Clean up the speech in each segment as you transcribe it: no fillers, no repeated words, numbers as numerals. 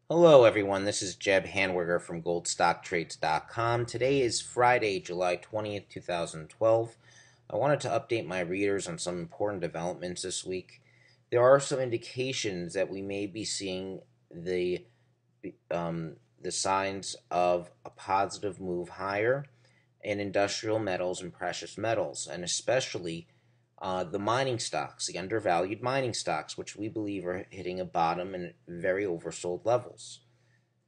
Hello, everyone. This is Jeb Hanwiger from GoldStockTrades.com. Today is Friday, July 20th, 2012. I wanted to update my readers on some important developments this week. There are some indications that we may be seeing the signs of a positive move higher in industrial metals and precious metals, and especially the mining stocks, the undervalued mining stocks, which we believe are hitting a bottom and very oversold levels.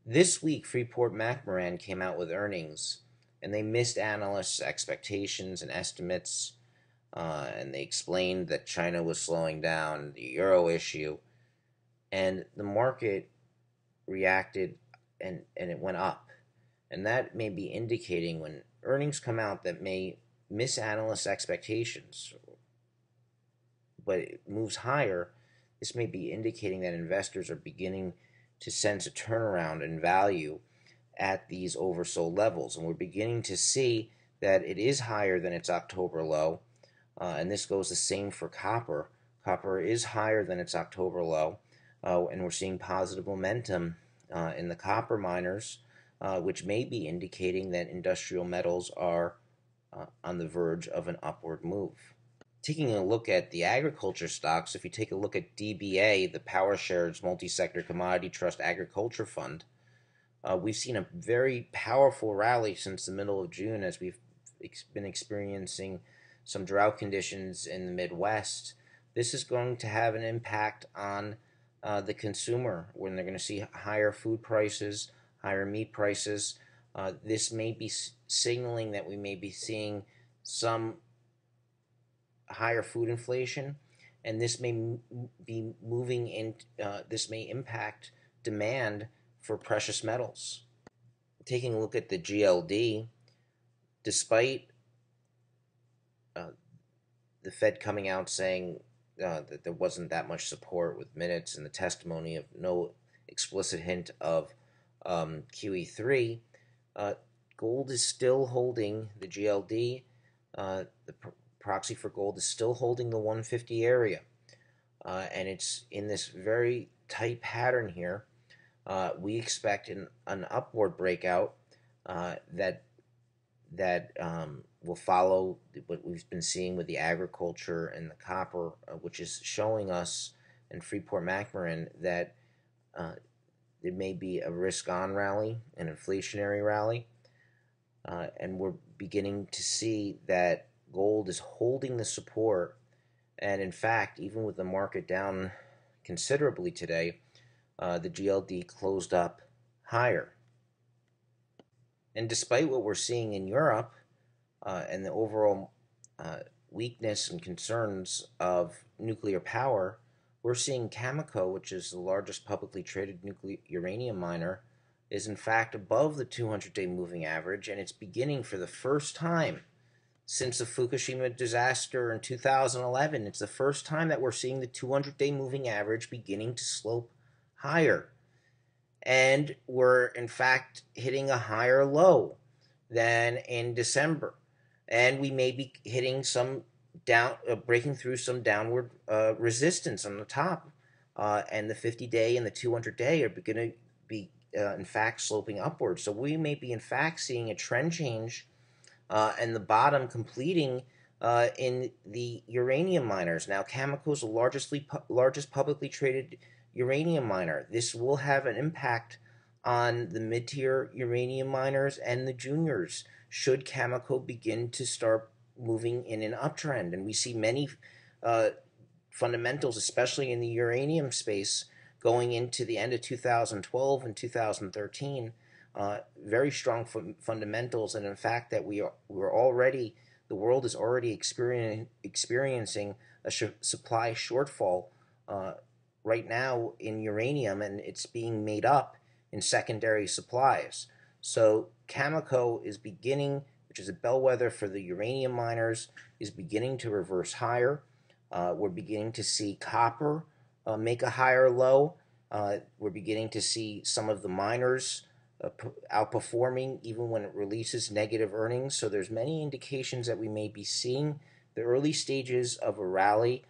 This week, Freeport McMoran came out with earnings, and they missed analysts' expectations and estimates, and they explained that China was slowing down, the euro issue, and the market reacted and it went up. And that may be indicating when earnings come out that may miss analysts' expectations, but it moves higher, this may be indicating that investors are beginning to sense a turnaround in value at these oversold levels. And we're beginning to see that it is higher than its October low. And this goes the same for copper. Copper is higher than its October low. And we're seeing positive momentum in the copper miners, which may be indicating that industrial metals are on the verge of an upward move. Taking a look at the agriculture stocks, if you take a look at DBA, the PowerShares Multi-Sector Commodity Trust Agriculture Fund, we've seen a very powerful rally since the middle of June as we've been experiencing some drought conditions in the Midwest. This is going to have an impact on the consumer when they're going to see higher food prices, higher meat prices. This may be signaling that we may be seeing some higher food inflation, and this may be moving in. This may impact demand for precious metals. Taking a look at the GLD, despite the Fed coming out saying that there wasn't that much support with minutes and the testimony of no explicit hint of QE3, gold is still holding the GLD. The proxy for gold is still holding the 150 area, and it's in this very tight pattern here. We expect an upward breakout that will follow what we've been seeing with the agriculture and the copper, which is showing us in Freeport McMoran that there may be a risk-on rally, an inflationary rally, and we're beginning to see that gold is holding the support, and in fact, even with the market down considerably today, the GLD closed up higher. And despite what we're seeing in Europe and the overall weakness and concerns of nuclear power, we're seeing Cameco, which is the largest publicly traded uranium miner, is in fact above the 200-day moving average, and it's beginning for the first time since the Fukushima disaster in 2011. It's the first time that we're seeing the 200-day moving average beginning to slope higher. And we're, in fact, hitting a higher low than in December. And we may be hitting some breaking through some downward resistance on the top. And the 50-day and the 200-day are going to be, in fact, sloping upwards. So we may be, in fact, seeing a trend change and the bottom completing in the uranium miners. Now, Cameco is the largest publicly traded uranium miner. This will have an impact on the mid-tier uranium miners and the juniors should Cameco begin to start moving in an uptrend. And we see many fundamentals, especially in the uranium space, going into the end of 2012 and 2013. Very strong fundamentals, and in fact that the world is already experiencing a supply shortfall right now in uranium, and it's being made up in secondary supplies. So Cameco is beginning, which is a bellwether for the uranium miners, is beginning to reverse higher. We're beginning to see copper make a higher low. We're beginning to see some of the miners outperforming even when it releases negative earnings. So there's many indications that we may be seeing the early stages of a rally.